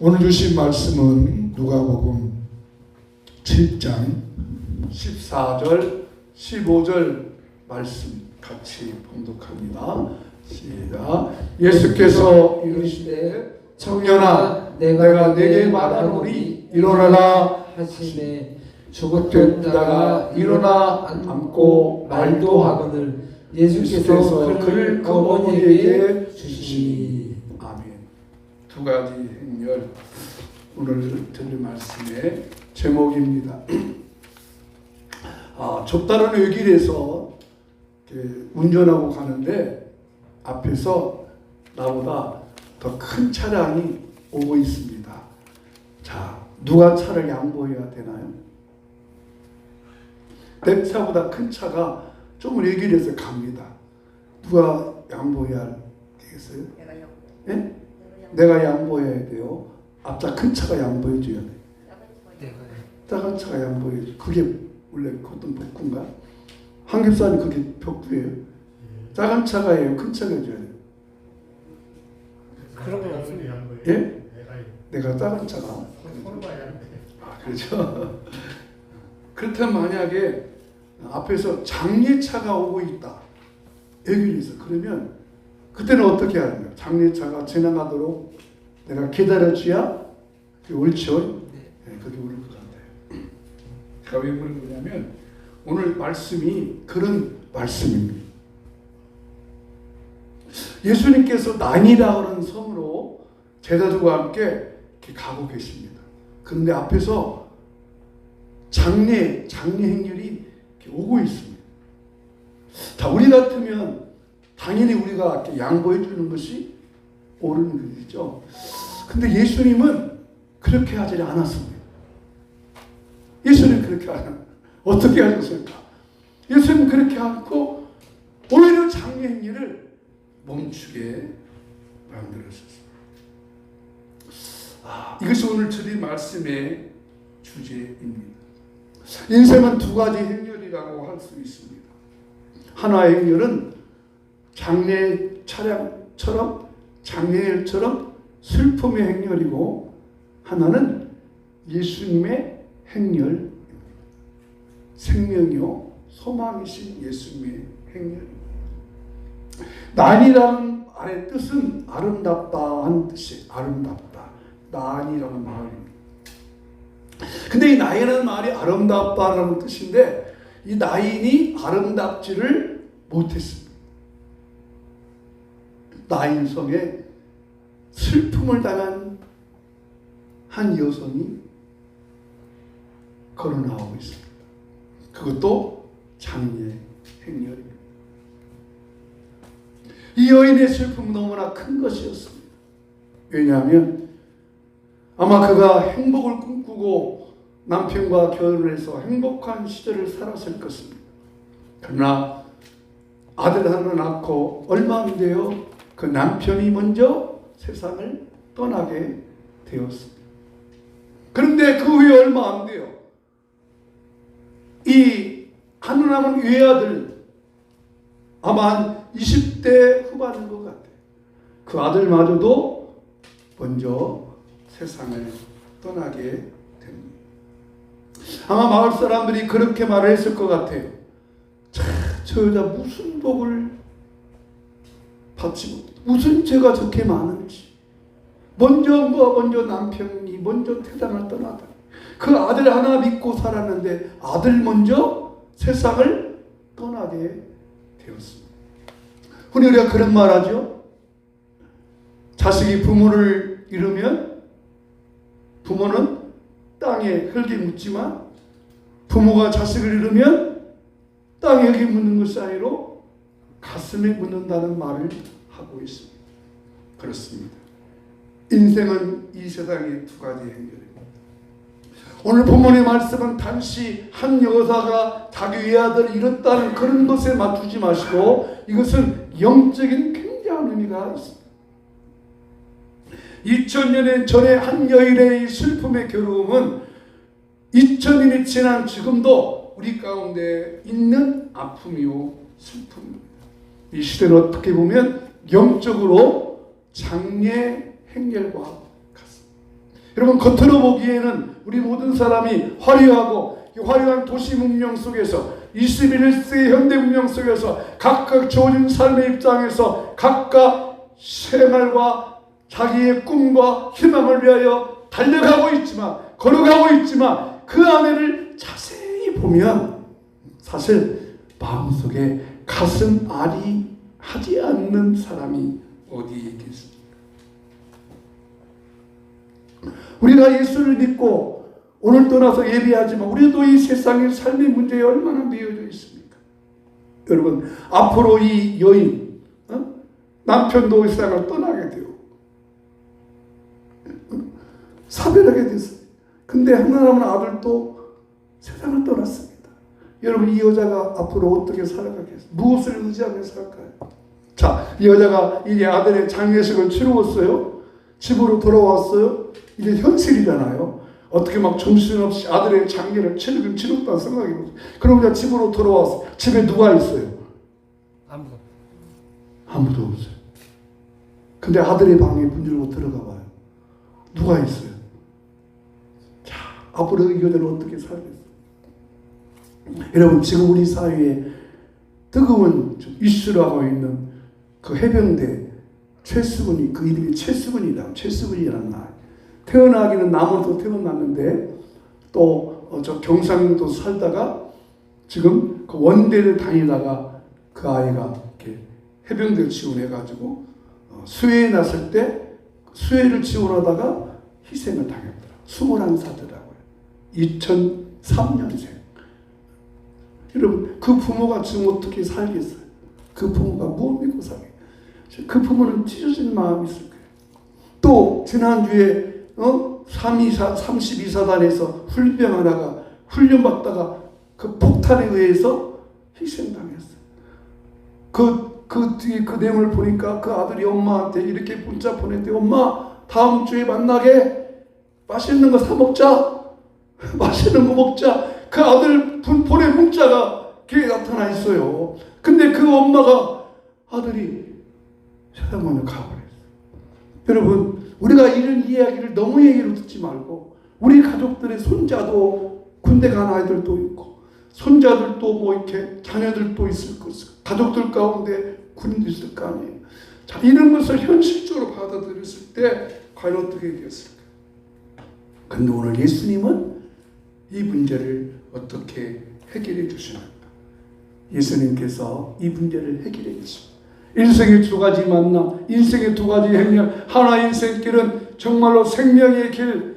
오늘 주신 말씀은 누가복음 7장 14절 15절 말씀 같이 봉독합니다. 시작. 예수께서 이르시되 청년아 내가 네게 말하노니 일어나라 하시매 죽었던 자가 일어나 앉고 말도 하거늘 예수께서 그를 그 어머니에게 주시니. 아멘. 두 가지 행렬 오늘 들을 말씀의 제목입니다. 좁다른 외길에서 운전하고 가는데 앞에서 나보다 더 큰 차량이 오고 있습니다. 자, 누가 차를 양보해야 되나요? 내 차보다 큰 차가 좀 외길에서 갑니다. 누가 양보해야 되겠어요? 예? 내가 양보해야 돼요. 앞차 큰 차가 양보해 줘야 돼. 작은 차가 양보해 줘. 그게 원래 어떤 복구인가? 한겹살이 그게 벽구예요. 작은 차가예요. 큰 차가 줘야 돼요. 그런 건 없습니다. 예? 내가 작은 차가. 그렇죠. 그렇다면 만약에 앞에서 장례차가 오고 있다. 외길에서 그러면 그때는 어떻게 하는 거야? 장례차가 지나가도록 내가 기다려줘야 그게 옳죠? 네, 그게 옳을 것 같아요. 제가 왜 그런 거냐면 오늘 말씀이 그런 말씀입니다. 예수님께서 난이라고 하는 섬으로 제자들과 함께 이렇게 가고 계십니다. 그런데 앞에서 장례 행렬이 이렇게 오고 있습니다. 자, 우리 같으면 당연히 우리가 이렇게 양보해 주는 것이 옳은 일이죠. 근데 예수님은 그렇게 하지 않았습니다. 예수님은 그렇게 안 했습니다. 어떻게 하셨을까? 예수님은 그렇게 않고 오히려 장례 행렬을 멈추게 만들었습니다. 이것이 오늘 드린 말씀의 주제입니다. 인생은 두 가지 행렬이라고 할 수 있습니다. 하나의 행렬은 장례 차량처럼 장례일처럼 슬픔의 행렬이고 하나는 예수님의 행렬입니다. 생명이요 소망이신 예수님의 행렬입니다. 난이라는 말의 뜻은 아름답다 하는 뜻이 아름답다. 난이라는 말입니다. 근데 이 나이라는 말이 아름답다라는 뜻인데 이 나인이 아름답지를 못했습니다. 나인성에 슬픔을 당한 한 여성이 걸어 나오고 있습니다. 그것도 장례 행렬입니다. 이 여인의 슬픔은 너무나 큰 것이었습니다. 왜냐하면 아마 그가 행복을 꿈꾸고 남편과 결혼을 해서 행복한 시절을 살았을 것입니다. 그러나 아들 하나 낳고 얼마 안 돼요. 그 남편이 먼저 세상을 떠나게 되었습니다. 그런데 그 후에 얼마 안 돼요. 이 한 남은 외아들 아마 한 20대 후반인 것 같아요. 그 아들마저도 먼저 세상을 떠나게 됩니다. 아마 마을 사람들이 그렇게 말을 했을 것 같아요. 저 여자 무슨 복을 받지 못해. 무슨 죄가 저렇게 많은지. 먼저 남편이 먼저 태단을 떠나다. 그 아들 하나 믿고 살았는데 아들 먼저 세상을 떠나게 되었습니다. 흔히 우리가 그런 말 하죠. 자식이 부모를 잃으면 부모는 땅에 흙이 묻지만 부모가 자식을 잃으면 땅에 흙이 묻는 것 사이로 가슴에 묻는다는 말을 하고 있습니다. 그렇습니다. 인생은 이 세상의 두 가지 행렬입니다. 오늘 본문의 말씀은 단지 한 여사가 자기 외아들을 잃었다는 그런 것에 맞추지 마시고 이것은 영적인 굉장한 의미가 있습니다. 2000년 전에 한 여인의 슬픔의 괴로움은 2000년이 지난 지금도 우리 가운데 있는 아픔이요 슬픔입니다. 이 시대는 어떻게 보면 영적으로 장례 행렬과 같습니다. 여러분, 겉으로 보기에는 우리 모든 사람이 화려하고 이 화려한 도시 문명 속에서 21세기 현대 문명 속에서 각각 주어진 삶의 입장에서 각각 생활과 자기의 꿈과 희망을 위하여 달려가고 있지만, 걸어가고 있지만, 그 안에를 자세히 보면 사실 마음속에 가슴 알이 하지 않는 사람이 어디에 있겠습니까? 우리가 예수를 믿고 오늘 떠나서 예배하지만 우리도 이 세상의 삶의 문제에 얼마나 매여져 있습니까? 여러분, 앞으로 이 여인 남편도 이 세상을 떠나게 되고 사별하게 됐어요. 근데 하나님은 아들도 세상을 떠났습니다. 여러분, 이 여자가 앞으로 어떻게 살아가겠어요? 무엇을 의지하며 살까요? 자, 이 여자가 이제 아들의 장례식을 치루었어요. 집으로 돌아왔어요. 이제 현실이잖아요. 어떻게 막 정신없이 아들의 장례를 치렀다는 생각이 들어요. 그럼 이제 집으로 돌아왔어요. 집에 누가 있어요? 아무도 없어요. 근데 아들의 방에 문 열고 들어가 봐요. 누가 있어요? 자, 앞으로 이 여자는 어떻게 살겠어요? 여러분, 지금 우리 사회에 뜨거운 이슈를 하고 있는 그 해병대 최수근이, 그 이름이 최수근이라는 아이. 태어나기는 남으로 태어났는데 또 저 경상도 살다가 지금 그 원대를 다니다가 그 아이가 이렇게 해병대 지원해가지고 수해에 났을 때 수해를 지원하다가 희생을 당했더라. 21살이더라고요. 2003년생. 여러분, 그 부모가 지금 어떻게 살겠어요? 그 부모가 무엇 믿고 살겠어요? 그 부모는 찢어진 마음이 있을 거예요. 또 지난주에 32사단에서 훈련하다가 훈련받다가 그 폭탄에 의해서 희생당했어요. 그 뒤에 그 내용을 보니까 그 아들이 엄마한테 이렇게 문자 보냈대요. 엄마, 다음 주에 만나게. 맛있는 거 사 먹자. 맛있는 거 먹자. 그 아들 보낸 문자가 귀에 나타나 있어요. 근데 그 엄마가 아들이 세상만을 가버렸어요. 여러분, 우리가 이런 이야기를 너무 얘기로 듣지 말고 우리 가족들의 손자도 군대 간 아이들도 있고 손자들도 뭐 이렇게 자녀들도 있을 것이고 가족들 가운데 군인도 있을 거 아니에요. 자, 이런 것을 현실적으로 받아들였을 때 과연 어떻게 되겠을까? 근데 오늘 예수님은 이 문제를 어떻게 해결해 주시는가? 예수님께서 이 문제를 해결해 주십니다. 인생의 두 가지 만남, 인생의 두 가지 행렬, 하나 인생길은 정말로 생명의 길,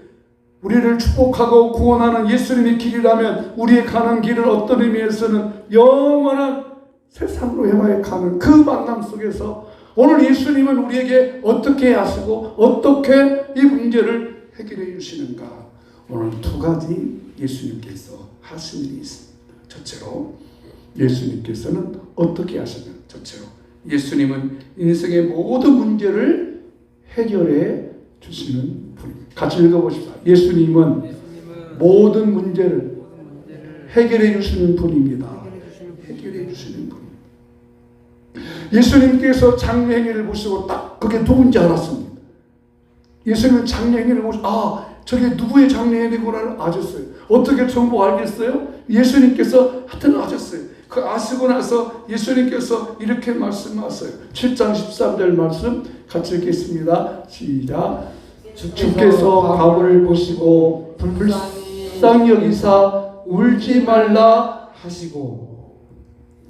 우리를 축복하고 구원하는 예수님의 길이라면 우리의 가는 길은 어떤 의미에서는 영원한 세상으로 향하여 가는 그 만남 속에서 오늘 예수님은 우리에게 어떻게 하시고 어떻게 이 문제를 해결해 주시는가? 오늘 두 가지 예수님께서 하신 일이 있습니다. 첫째로 예수님께서는 어떻게 하시는? 첫째로 예수님은 인생의 모든 문제를 해결해 주시는 분입니다. 같이 읽어보십시오. 예수님은 모든 문제를 해결해 주시는 분입니다. 해결해 주시는 분입니다. 예수님께서 장례행위를 보시고 딱 그게 누군지 알았습니다. 예수님은 장례행위를 보시고 저게 누구의 장례행위구나 아셨어요. 어떻게 전부 알겠어요? 예수님께서 하여튼 아셨어요. 그 아시고 나서 예수님께서 이렇게 말씀하셨어요. 7장 13절 말씀 같이 읽겠습니다. 시작. 주께서 과부를 보시고 불쌍히 여기사 울지 말라 하시고.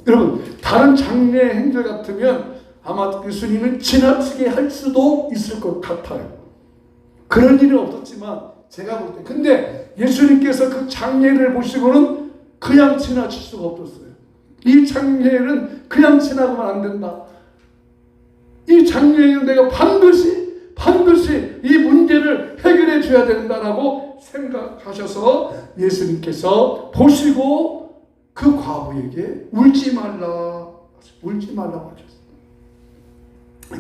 여러분, 다른 장례 행절 같으면 아마 예수님은 지나치게 할 수도 있을 것 같아요. 그런 일은 없었지만 제가 볼 때 근데 예수님께서 그 장례를 보시고는 그냥 지나칠 수가 없었어요. 이 장례는 그냥 지나가면 안 된다. 이 장례는 내가 반드시 이 문제를 해결해 줘야 된다라고 생각하셔서 예수님께서 보시고 그 과부에게 울지 말라고 하셨어요.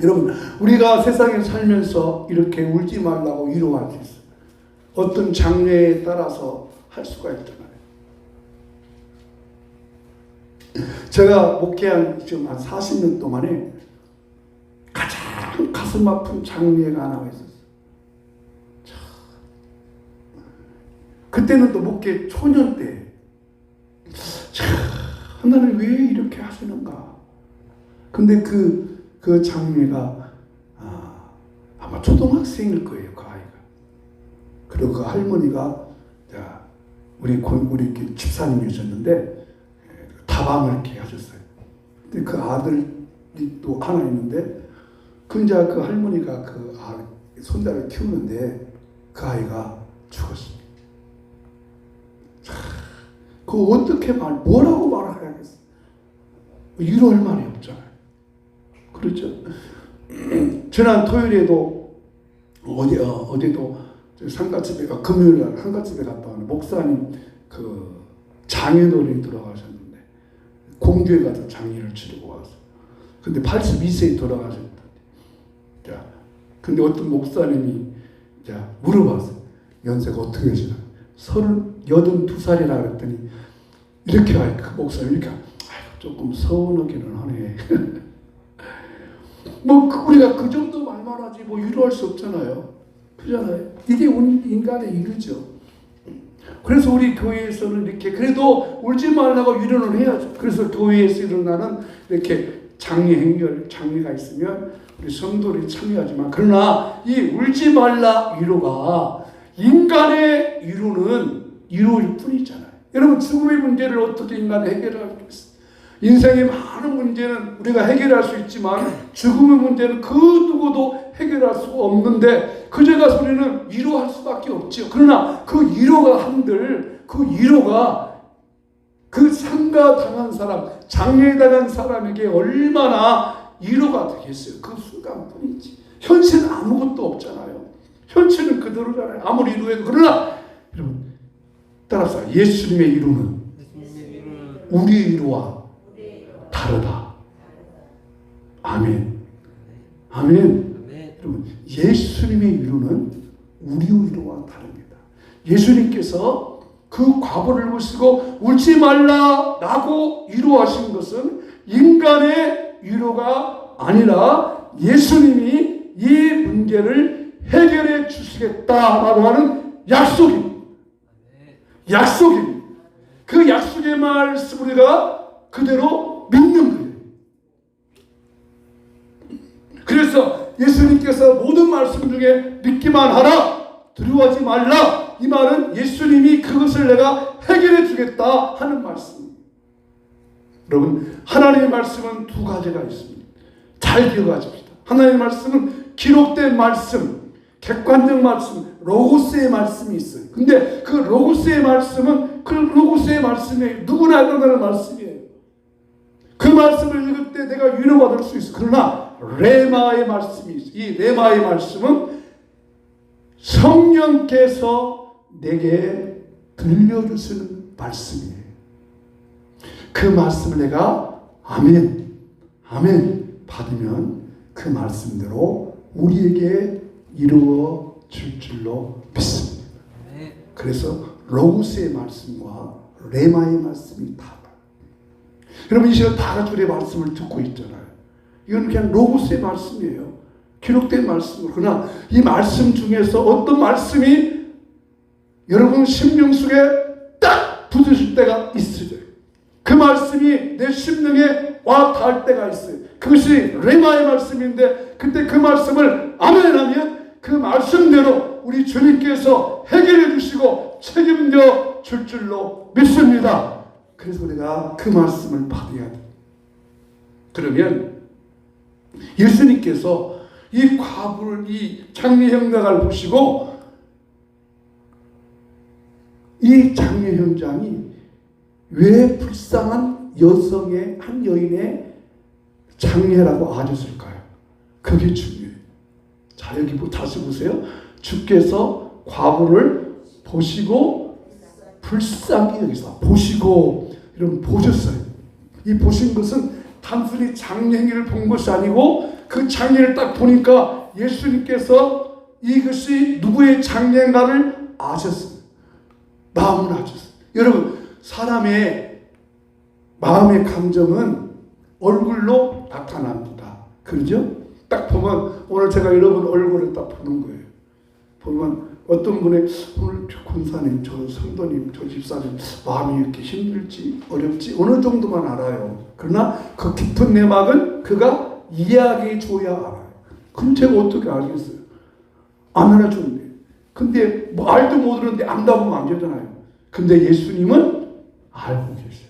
여러분, 우리가 세상에 살면서 이렇게 울지 말라고 위로할 수 있어요. 어떤 장례에 따라서 할 수가 있잖아요. 제가 목회한 지금 한 40년 동안에 가장 가슴 아픈 장례가 하나 있었어요. 그때는 또 목회 초년 때. 참, 하나님 왜 이렇게 하시는가? 근데 그 장미가 아마 초등학생일 거예요, 그 아이가. 그리고 그 할머니가 우리 집사님이셨는데 다방을 이렇게 하셨어요. 근데 그 아들이 또 하나 있는데 그 할머니가 그 손자를 키우는데 그 아이가 죽었습니다. 그 어떻게 뭐라고 말하겠어요? 위로할 말이 없잖아요. 그렇죠? 지난 토요일에도 어제도 상가집에 금요일 날 상가집에 갔다 왔는데 목사님 그 장애돌이 들어가셨는데 공주에 가서 장례를 치르고 와서 근데 82세에 돌아가셨다. 자, 근데 어떤 목사님이 물어봤어요. 연세가 어떻게 되시나? 82살이라 그랬더니 이렇게 그 목사님 이렇게 조금 서운하기는 하네. 우리가 그 정도 말만 하지 위로할 수 없잖아요. 그잖아요. 이게 인간의 일이죠. 그래서 우리 교회에서는 이렇게 그래도 울지 말라고 위로를 해야죠. 그래서 교회에서 일어나는 이렇게 장례가 있으면 우리 성도들이 참여하지만 그러나 이 울지 말라 위로가 인간의 위로일 뿐이잖아요. 여러분 죽음의 문제를 어떻게 인간이 해결하겠어요? 인생의 많은 문제는 우리가 해결할 수 있지만 죽음의 문제는 그 누구도 해결할 수가 없는데 그제 가서 우리는 위로할 수밖에 없죠. 그러나 그 위로가 그 상가당한 사람, 장례당한 사람에게 얼마나 위로가 되겠어요. 그 순간뿐이지. 현실은 아무것도 없잖아요. 현실은 그대로잖아요. 아무리 위로해도. 그러나 여러분 따라서 예수님의 위로는 우리의 위로와 다르다. 아멘. 여러분 예수님의 위로는 우리의 위로와 다릅니다. 예수님께서 그 과부를 보시고 울지 말라라고 위로하신 것은 인간의 위로가 아니라 예수님이 이 문제를 해결해 주시겠다라고 하는 약속입니다. 그 약속의 말씀 우리가 그대로 믿는 거예요. 그래서 예수님께서 모든 말씀 중에 믿기만 하라, 두려워하지 말라. 이 말은 예수님이 그것을 내가 해결해 주겠다 하는 말씀. 여러분 하나님의 말씀은 두 가지가 있습니다. 잘 기억하십시다. 하나님의 말씀은 기록된 말씀, 객관적 말씀, 로고스의 말씀이 있어요. 근데 그 로고스의 말씀은 그 로고스의 말씀이 누구나 알아가는 말씀이에요. 그 말씀을 읽을 때 내가 위로받을 수 있어. 그러나 레마의 말씀이 있어요. 이 레마의 말씀은 성령께서 내게 들려주시는 말씀이에요. 그 말씀을 내가 아멘 받으면 그 말씀대로 우리에게 이루어 줄 줄로 믿습니다. 그래서 로고스의 말씀과 레마의 말씀이 다르다. 여러분 이 시간 다 같이 우리의 말씀을 듣고 있잖아요. 이건 그냥 로고스의 말씀이에요. 기록된 말씀으로. 그러나 이 말씀 중에서 어떤 말씀이 여러분 심령 속에 딱 붙으실 때가 있어요. 그 말씀이 내 심령에 와 닿을 때가 있어요. 그것이 레마의 말씀인데 그때 그 말씀을 아멘하면 그 말씀대로 우리 주님께서 해결해 주시고 책임져 줄 줄로 믿습니다. 그래서 우리가 그 말씀을 받아야 돼요. 그러면 예수님께서 이 과부를 이 장례 현장을 보시고 이 장례 현장이 왜 불쌍한 여성의 한 여인의 장례라고 아셨을까요? 그게 중요해요. 자 여기 다시 보세요. 주께서 과부를 보시고 불쌍히 여기서 보시고 여러분 보셨어요. 이 보신 것은 단순히 장례 행위를 본 것이 아니고 그 장례를 딱 보니까 예수님께서 이것이 누구의 장례인가를 아셨어요. 마음을 아셨어요. 여러분 사람의 마음의 감정은 얼굴로 나타납니다. 그렇죠? 딱 보면 오늘 제가 여러분 얼굴을 딱 보는 거예요. 보면 어떤 분의 오늘 권사님, 저 성도님, 저 집사님 마음이 이렇게 힘들지 어렵지 어느 정도만 알아요. 그러나 그 깊은 내막은 그가 이야기해 줘야 알아요. 그럼 제가 어떻게 알겠어요? 안 알아주는데. 근데 뭐 알도 모르는데 안다고 하면 안 되잖아요. 근데 예수님은 알고 계세요.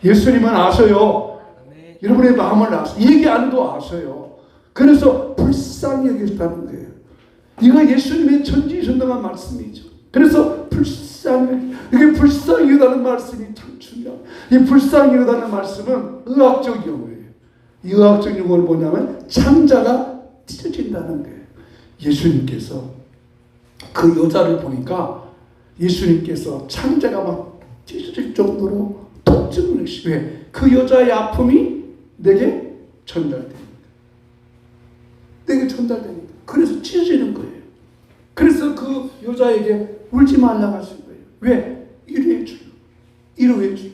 예수님은 아셔요. 여러분의 마음을 아세요. 얘기 안 해도 아셔요. 그래서 불쌍히 여기셨다는 거예요. 이거 예수님의 전지전능한 말씀이죠. 그래서 불쌍히, 이게 불쌍히 여기다는 말씀이 참 중요해요. 이 불쌍히 여기다는 말씀은 의학적 용어예요. 이 의학적 용어는 뭐냐면 창자가 찢어진다는 거예요. 예수님께서 그 여자를 보니까 예수님께서 창자가 막 찢어질 정도로 통증을 내시고, 왜? 그 여자의 아픔이 내게 전달됩니다. 내게 전달되니까. 그래서 찢어지는 거예요. 그래서 그 여자에게 울지 말라고 하신 거예요. 왜? 이루해 주요. 이루해 주요.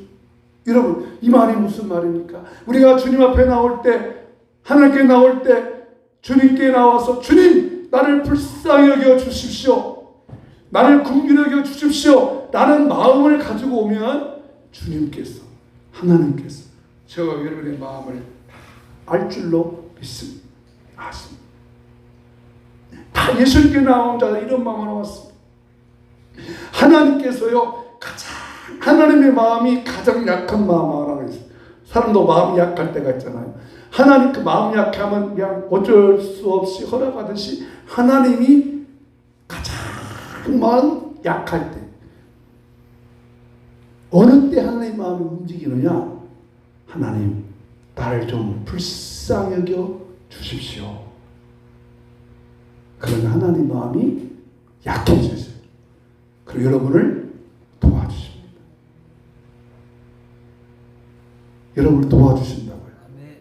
여러분, 이 말이 무슨 말입니까? 우리가 주님 앞에 나올 때, 하나님께 나올 때, 주님께 나와서 주님, 나를 불쌍히 여겨 주십시오. 나를 긍휼히 여겨 주십시오. 라는 마음을 가지고 오면 주님께서, 하나님께서 저와 여러분의 마음을 알 줄로 믿습니다. 아십니다. 다 예수님께 나온 자들 이런 마음으로 왔습니다. 하나님께서요, 하나님의 마음이 가장 약한 마음이라고 했어요. 사람도 마음이 약할 때가 있잖아요. 하나님 그 마음 약하면 그냥 어쩔 수 없이 허락하듯이 하나님이 가장 마음 약할 때, 어느 때 하나님의 마음이 움직이느냐? 하나님, 나를 좀 불쌍히 여겨 주십시오. 그러면 하나님 마음이 약해졌어요. 그리고 여러분을 도와주십니다. 여러분을 도와주신다고요.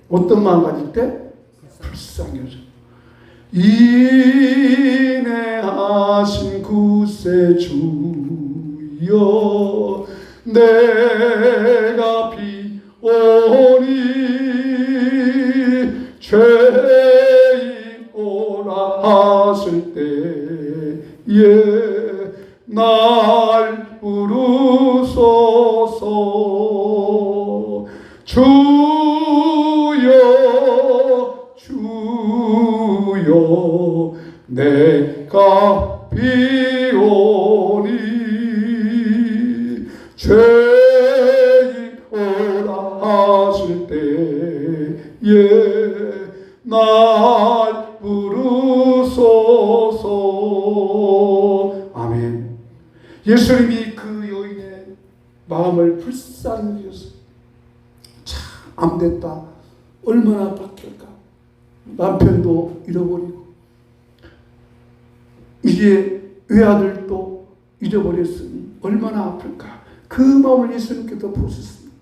어떤 마음 가질 때? 불쌍히 여겨. 인내하신 구세주여, 내가 비오니 죄인 오라 하실 때에 날 부르소서. 주여 주여, 내가 비오니 죄인 오라 하실 때에 날 부르소서. 아멘. 예수님이 그 여인의 마음을 불쌍히 여겼어요. 참 암됐다. 얼마나 박힐까. 남편도 잃어버리고 이제 외아들도 잃어버렸으니 얼마나 아플까. 그 마음을 예수님께서 보셨습니다.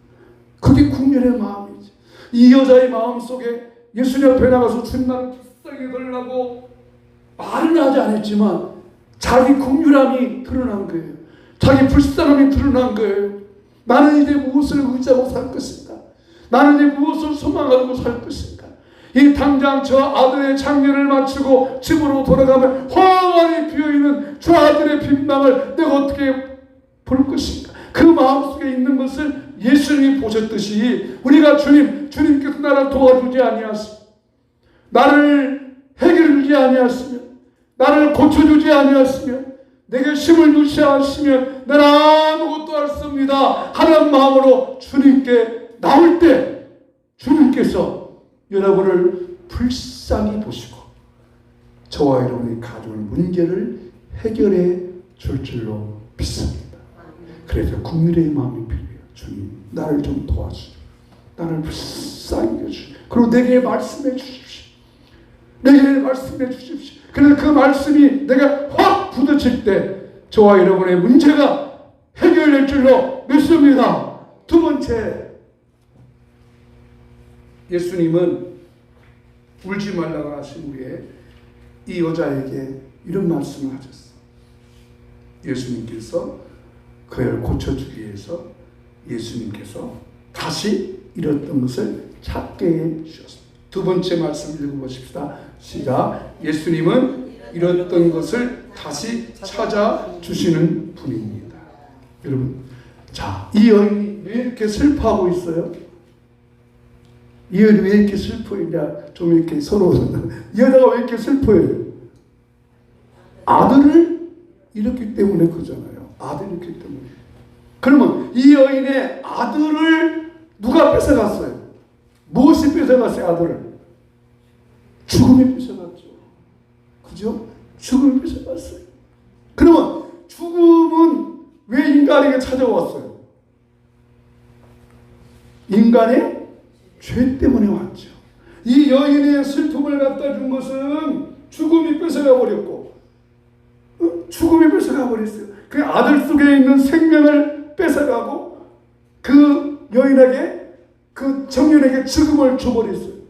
그게 궁렬의 마음이지. 이 여자의 마음 속에 예수님 앞에 나가서 주님 나를 불쌍히 여달라고 말은 하지 않았지만 자기 궁휼함이 드러난 거예요. 자기 불쌍함이 드러난 거예요. 나는 이제 무엇을 의지하고 살 것인가? 나는 이제 무엇을 소망하고 살 것인가? 이 당장 저 아들의 장례를 마치고 집으로 돌아가면 훤히 비어있는 저 아들의 빈방을 내가 어떻게 볼 것인가? 그 마음속에 있는 것을 예수님이 보셨듯이 우리가 주님께서 나를 도와주지 아니하시며 나를 해결해주지 아니하시며 나를 고쳐주지 아니하시며 내게 힘을 주지 않으시면 나는 아무것도 할 수 없습니다 하는 마음으로 주님께 나올 때 주님께서 여러분을 불쌍히 보시고 저와 여러분의 가족의 문제를 해결해 줄 줄로 믿습니다. 그래서 국민의 마음이 필요해요. 주님, 나를 좀 도와주시오. 나를 불쌍히 해주시오. 그리고 내게 말씀해 주십시오. 내게 말씀해 주십시오. 그래서 그 말씀이 내가 확 부딪힐 때 저와 여러분의 문제가 해결될 줄로 믿습니다. 두 번째, 예수님은 울지 말라고 하신 후에 이 여자에게 이런 말씀을 하셨어요. 예수님께서 그를 고쳐주기 위해서 예수님께서 다시 잃었던 것을 찾게 해 주셨습니다. 두 번째 말씀 읽어보십시다. 시작. 예수님은 잃었던 것을 다시 찾아주시는 분입니다. 여러분, 자, 이 여인이 왜 이렇게 슬퍼하고 있어요? 이 여인이 왜 이렇게 슬퍼했냐? 좀 이렇게 서로 이 여자가 왜 이렇게 슬퍼해요? 아들을 잃었기 때문에 그잖아요. 아들을 잃기 때문에. 그러면 이 여인의 아들을 누가 뺏어갔어요? 무엇이 뺏어갔어요? 아들을? 죽음이 뺏어갔죠. 그죠? 죽음이 뺏어갔어요. 그러면 죽음은 왜 인간에게 찾아왔어요? 인간의 죄 때문에 왔죠. 이 여인의 슬픔을 갖다 준 것은 죽음이 뺏어가 버렸고, 죽음이 뺏어가 버렸어요. 그 아들 속에 있는 생명을 뺏어가고 그 여인에게, 그 청년에게 죽음을 줘버렸어요.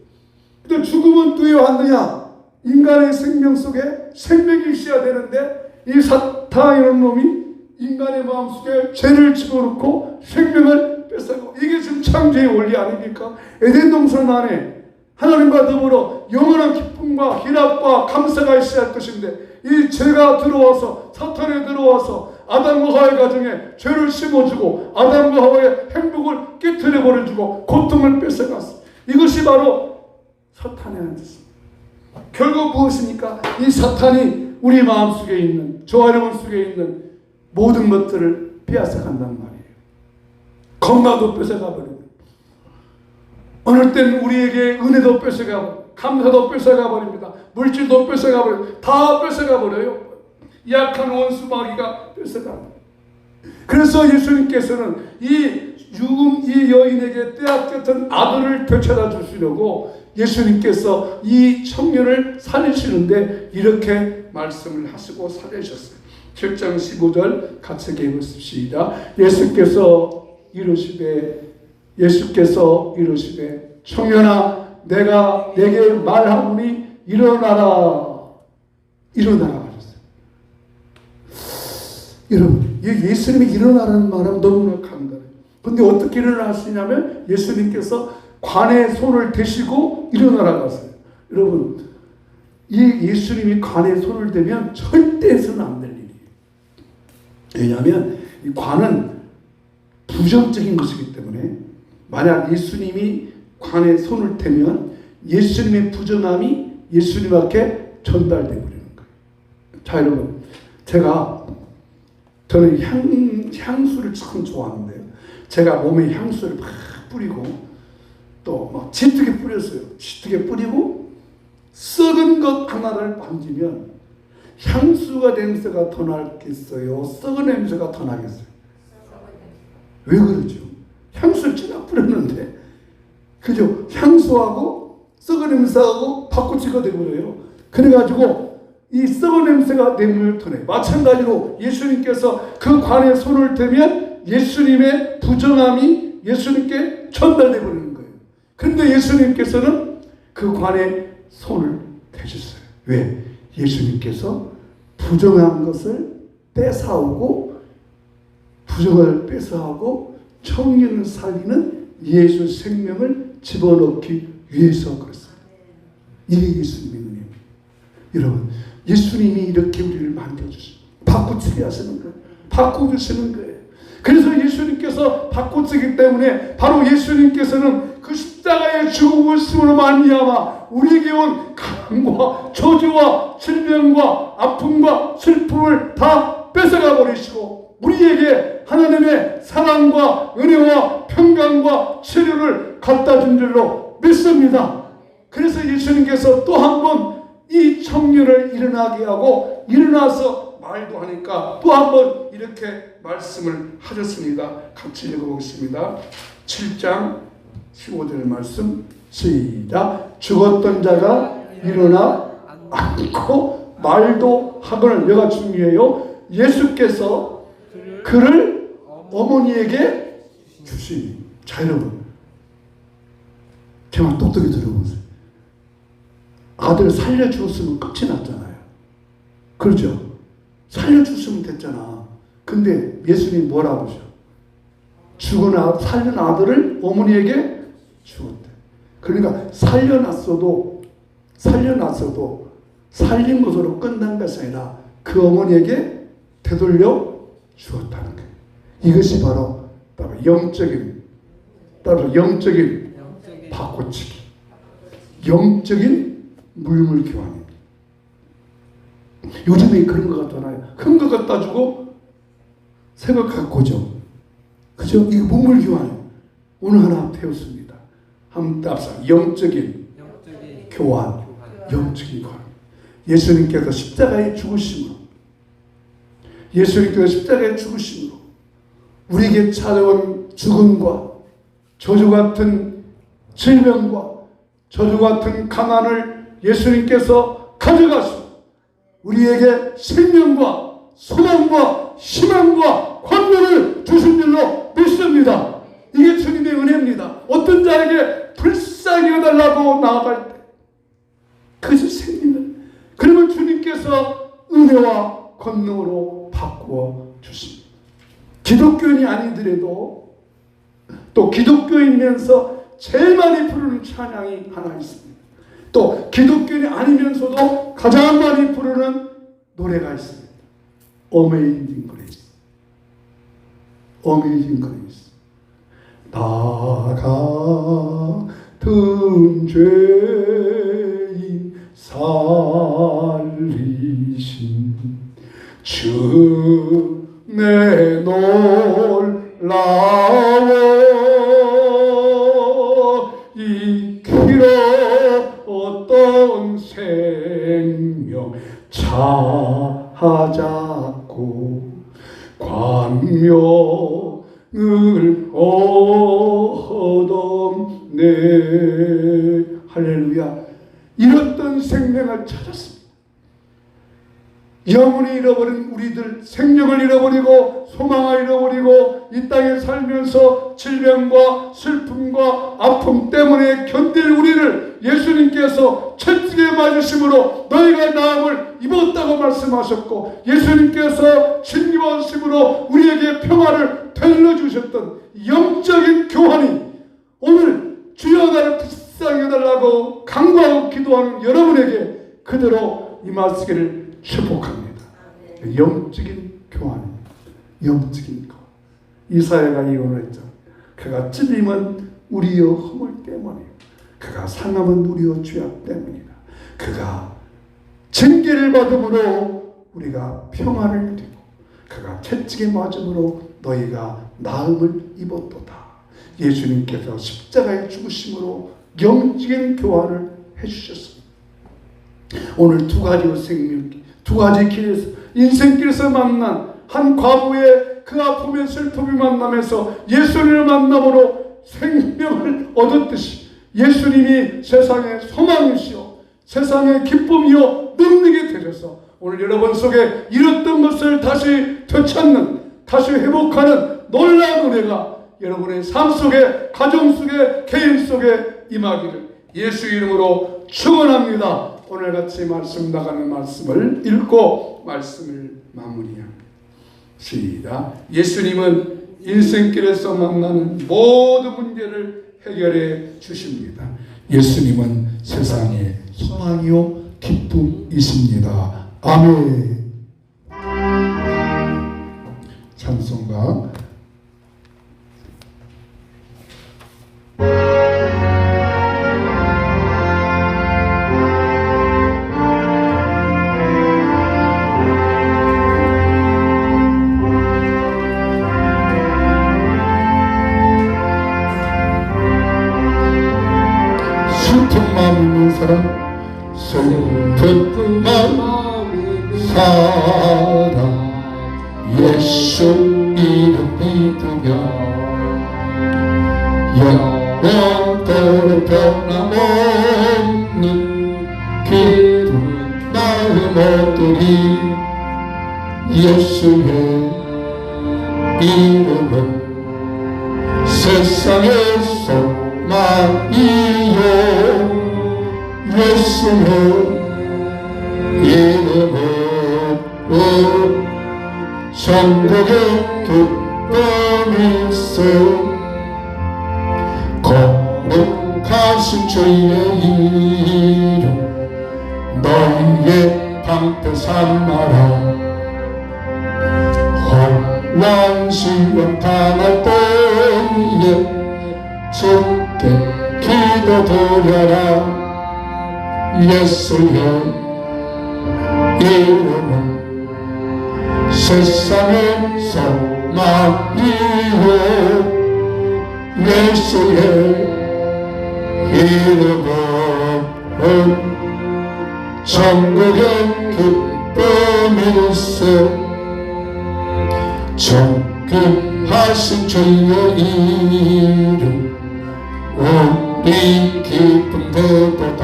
근데 죽음은 또 왜 왔느냐? 인간의 생명 속에 생명이 있어야 되는데 이 사탄이라는 놈이 인간의 마음속에 죄를 집어넣고 생명을 뺏어가고, 이게 지금 창조의 원리 아닙니까? 에덴 동산 안에 하나님과 더불어 영원한 기쁨과 희락과 감사가 있어야 할 것인데, 이 죄가 들어와서, 사탄이 들어와서 아담과 하와의 가정에 죄를 심어주고 아담과 하와의 행복을 깨트려 버려주고 고통을 뺏어갔어. 이것이 바로 사탄의 한짓입니다. 결국 무엇입니까? 이 사탄이 우리 마음속에 있는, 저와 여러분 속에 있는 모든 것들을 빼앗아간단 말이에요. 건강도 뺏어가 버립니다. 어느 때는 우리에게 은혜도 뺏어가 버립니다. 감사도 뺏어가 버립니다. 물질도 뺏어가 버려요. 다 뺏어가 버려요. 약한 원수 마귀가 뺏어갑니다. 그래서 예수님께서는 이 여인에게 빼앗겼던 아들을 되찾아 주시려고 예수님께서 이 청년을 살리시는데 이렇게 말씀을 하시고 살리셨어요. 7장 15절 같이 읽으십시다. 예수께서 이르시되 청년아, 내가 내게 말하노니 일어나라 하셨어요. 여러분, 예수님이 일어나라는 말은 너무나 간단해요. 근데 어떻게 일어나시냐면 예수님께서 관에 손을 대시고 일어나라고 하세요. 여러분, 이 예수님이 관에 손을 대면 절대 해서는 안 될 일이에요. 왜냐하면 이 관은 부정적인 것이기 때문에, 만약 예수님이 관에 손을 대면 예수님의 부정함이 예수님 앞에 전달되어 버리는 거예요. 자, 여러분, 저는 향수를 참 좋아하는데요. 제가 몸에 향수를 막 뿌리고 또 막 짙게 뿌렸어요. 짙게 뿌리고 썩은 것 하나를 만지면 향수가 냄새가 더 나겠어요? 썩은 냄새가 더 나겠어요? 왜 그러죠? 향수를 찌나 뿌렸는데, 그죠? 향수하고 썩은 냄새하고 바꾸치가 되버려요. 그래가지고 이 썩은 냄새가 내 몸을 터내요. 마찬가지로 예수님께서 그 관에 손을 대면 예수님의 부정함이 예수님께 전달되어 버리는 거예요. 그런데 예수님께서는 그 관에 손을 대셨어요. 왜? 예수님께서 부정한 것을 뺏어오고, 부정을 뺏어오고 청년을 살리는 예수 생명을 집어넣기 위해서 그랬어요. 이게 예수님의 은혜입니다. 여러분, 예수님이 이렇게 우리를 만져주시고 바꾸치게 하시는 거예요. 바꿔주시는 거예요. 그래서 예수님께서 바꾸시기 때문에 바로 예수님께서는 그 십자가의 죽음을 쓰므로 말미암아 우리에게 온 가난과 저주와 질병과 아픔과 슬픔을 다 뺏어가 버리시고 우리에게 하나님의 사랑과 은혜와 평강과 치료를 갖다 준 줄로 믿습니다. 그래서 예수님께서 또 한 번 이 청년을 일어나게 하고 일어나서 말도 하니까 또 한 번 이렇게 말씀을 하셨습니다. 같이 읽어보겠습니다. 7장 15절 말씀 시작. 죽었던 자가 일어나 앉고 말도 하거늘. 여기가 중요해요. 예수께서 그를 어머니에게 주시니. 자, 여러분, 제발 똑똑히 들어보세요. 아들 살려주었으면 끝이 났잖아요. 그렇죠? 살려줬으면 됐잖아. 근데 예수님이 뭐라고 하셔? 살린 아들을 어머니에게 주었대. 그러니까 살려놨어도 살린 것으로 끝난 것이 아니라 그 어머니에게 되돌려 주었다는 거예요. 이것이 바로 영적인 바꿔치기, 영적인 물물 교환입니다. 요즘에 그런 것 같잖아요. 큰 것 갖다 주고 새 것 갖고 줘. 그죠? 이거 물물 교환이에요. 오늘 하나 배웠습니다. 한번 답사. 영적인 교환. 영적인 교환. 예수님께서 십자가에 죽으심으로, 우리에게 찾아온 죽음과 저주 같은 질병과 저주 같은 가난을 예수님께서 가져가시고 우리에게 생명과 소망과 희망과 권능을 주신 줄로 믿습니다. 이게 주님의 은혜입니다. 어떤 자에게 불쌍히 여달라고 나아갈 때 그것이 생명을, 그러면 주님께서 은혜와 권능으로 바꾸어 주십니다. 기독교인이 아니더라도 또 기독교인이면서 제일 많이 부르는 찬양이 하나 있습니다. 또 기독교인이 아니면서도 가장 많이 부르는 노래가 있습니다. Amazing Grace. Amazing Grace. 나 같은 죄인 살리신 주 내 놀라워 이 길어 어떤 생명 찾았고 광명을 얻었네. 할렐루야. 잃었던 생명을 찾았습니다. 영혼이 잃어버린 우리들, 생명을 잃어버리고 소망을 잃어버리고 이 땅에 살면서 질병과 슬픔과 아픔 때문에 견딜 우리를 예수님께서 채찍에 맞으심으로 너희가 나음을 입었다고 말씀하셨고, 예수님께서 진귀하심으로 우리에게 평화를 되돌려주셨던 영적인 교환이 오늘 주여 나를 불쌍히 해달라고 간구하고 기도하는 여러분에게 그대로 임하시기를 축복합니다. 영적인 교환입니다. 영적인 교환. 이사야가 예언했죠. 그가 찔림은 우리의 허물 때문이요, 그가 상함은 우리의 죄악 때문이다. 그가 징계를 받음으로 우리가 평안을 누리고 그가 채찍에 맞음으로 너희가 나음을 입었도다. 예수님께서 십자가에 죽으심으로 영적인 교환을 해주셨습니다. 오늘 두 가지의 생명, 두 가지 길에서, 인생길에서 만난 한 과부의 그 아픔의 슬픔이 만나면서 예수님을 만남으로 생명을 얻었듯이 예수님이 세상의 소망이시오, 세상의 기쁨이요 능력이 되셔서 오늘 여러분 속에 잃었던 것을 다시 되찾는, 다시 회복하는 놀라운 은혜가 여러분의 삶 속에, 가정 속에, 개인 속에 임하기를 예수 이름으로 축원합니다. 오늘 같이 말씀 나가는 말씀을 읽고 말씀을 마무리합니다. 시작. 예수님은 인생길에서 만나는 모든 문제를 해결해 주십니다. 예수님은 세상의 소망이요 기쁨이십니다. 아멘. 찬송가 사람, 슬픈 마음 사랑, 예수 이름 믿으며 영원토록 변함없는 기쁜 마음 얻으리. 예수의 이름은 세상의 소망이요, 예수의 이름으로 천국의 기쁨이 있어. 거룩하신 주의 이름 너희 위에 방패 삼아라. 혼란시험 당할 때에 주께 기도드려라. 예수의 이름은 세상의 소망이요. 예수의 이름은 천국의 기쁨일세. 존귀하신 주의 이름 우리 기쁨되도다.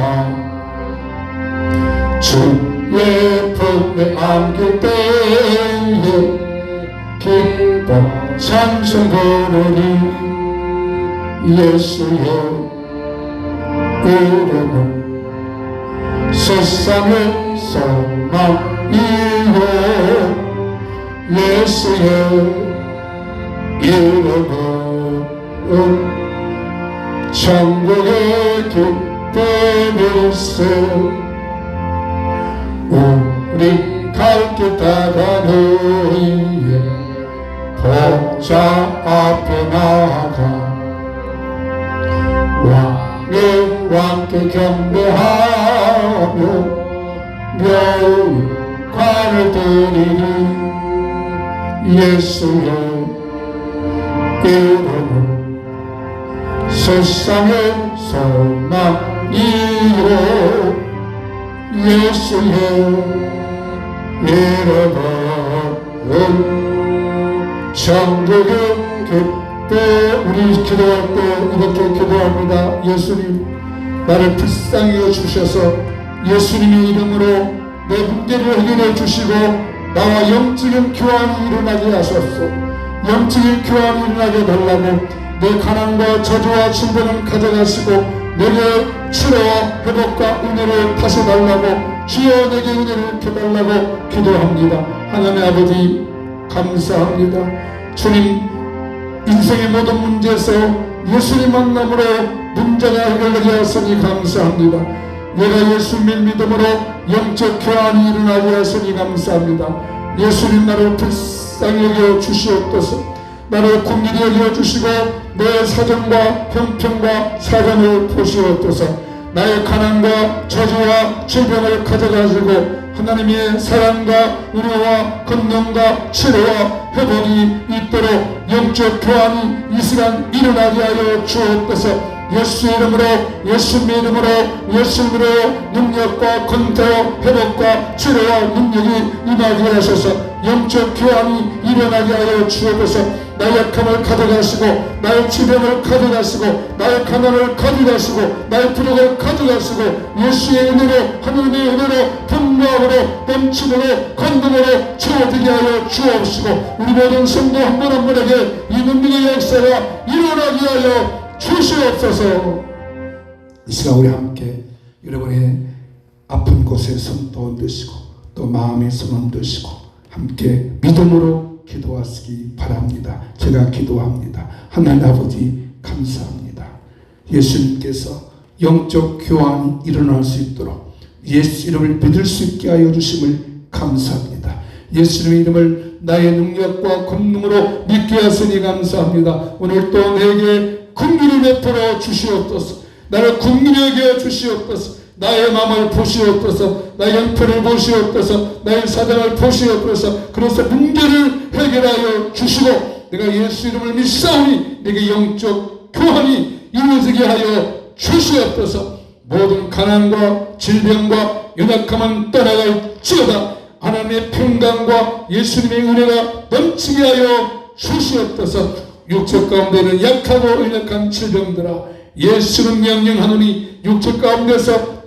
주의 품에 안길 때에 기뻐 찬송 부르니. 예수의 이름은 세상의 소망이요. 예수의 이름은 천국의 기쁨일세. 우리 갈 길 다가누이에 보좌 앞에 나아가 왕의 왕께 경배하며 묘관을 드리니. 예수의 이름은 세상의 소망이요. 예수의 이름은 천국의 기쁨. 우리 기도할 때 이렇게 기도합니다. 예수님, 나를 불쌍히 여주셔서 예수님의 이름으로 내 문제를 해결해 주시고 나와 영적인 교환이 일어나게 하소서. 영적인 교환이 일어나게 달라고 내 가난과 저주와 질병을 가져가시고 내게 치료와 회복과 은혜를 다시 달라고 주여 내게 은혜를 펴달라고 기도합니다. 하나님 아버지 감사합니다. 주님, 인생의 모든 문제에서 예수님 만남으로 문제가 해결되게 하시니 감사합니다. 내가 예수님 믿음으로 영적 교환이 일어나게 하시니 감사합니다. 예수님, 나를 불쌍히 여겨 주시옵소서. 나를 긍휼히 여겨 주시고 내 사정과 형편과 사정을 보시옵소서. 나의 가난과 저주와 질병을 가져가시고 하나님의 사랑과 은혜와 권능과 치료와 회복이 있도록 영적 교환이 이 시간 일어나게 하여 주옵소서. 예수 이름으로, 예수님의 이름으로, 예수님으로 능력과 권세와 회복과 치료와 능력이 임하게 하셔서 영적 교환이 일어나게 하여 주옵소서. 나의 약함을 가져가시고 나의 질병을 가져가시고 나의 가난을 가져가시고 나의 부족을 가져가시고 예수의 은혜로, 하나님의 은혜로, 분노함으로, 넘침으로, 권능으로 채워지게 하여 주옵시고 우리 모든 성도 한 분 한 분에게 이 능력의 역사가 일어나게 하여 주시옵소서. 이 시간 우리 함께 여러분의 아픈 곳에 손 얹으시고 또 마음에 손 얹으시고 함께 믿음으로 기도하시기 바랍니다. 제가 기도합니다. 하나님 아버지 감사합니다. 예수님께서 영적 교환이 일어날 수 있도록 예수 이름을 믿을 수 있게 하여 주심을 감사합니다. 예수님의 이름을 나의 능력과 권능으로 믿게 하시니 감사합니다. 오늘 또 내게 긍휼을 베풀어 주시옵소서. 나를 긍휼히 여겨 주시옵소서. 나의 마음을 보시옵소서. 나의 형편을 보시옵소서. 나의 사정을 보시옵소서. 그래서 문제를 해결하여 주시고 내가 예수 이름을 믿사오니 내게 영적 교환이 이루어지게 하여 주시옵소서. 모든 가난과 질병과 연약함은 떠나갈지어다. 하나님의 평강과 예수님의 은혜가 넘치게 하여 주시옵소서. 육체 가운데는 약하고 연약한 질병들아 예수는 명령하노니 육체 가운데서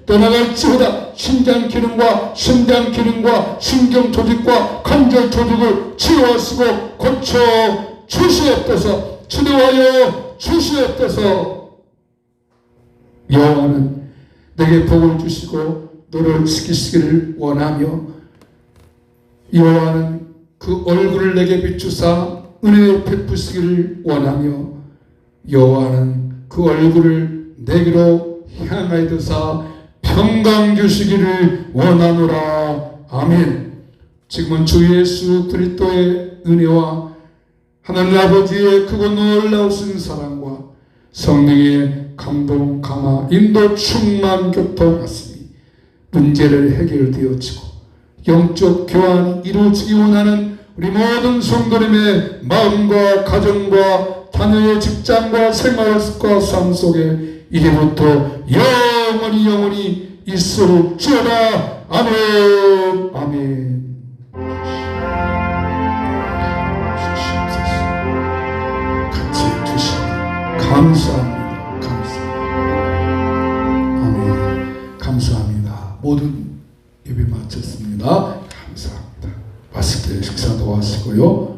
떠나갈지어다. 신장 기능과 심장 기능과 신경 조직과 관절 조직을 치유하시고 고쳐 주시옵소서. 치료하여 주시옵소서. 여호와는 내게 복을 주시고 너를 지키시기를 원하며 여호와는 그 얼굴을 내게 비추사 은혜 베푸시기를 원하며 여호와는 그 얼굴을 내게로 향하여 두사 평강 주시기를 원하노라. 아멘. 지금은 주 예수 그리스도의 은혜와 하나님 아버지의 크고 놀라우신 사랑과 성령의 감동, 감화, 인도, 충만, 교통하심이 문제를 해결되어지고 영적 교환이 이루어지기 원하는 우리 모든 성도님의 마음과 가정과 자녀의 직장과 생활과 삶 속에 이제부터 영원히 있을지어다. 아멘. 아멘. 같이 주시니 감사합니다. 아멘. 감사합니다. 모든 예배 마쳤습니다. 감사합니다. 맛있게 식사도 하시고요.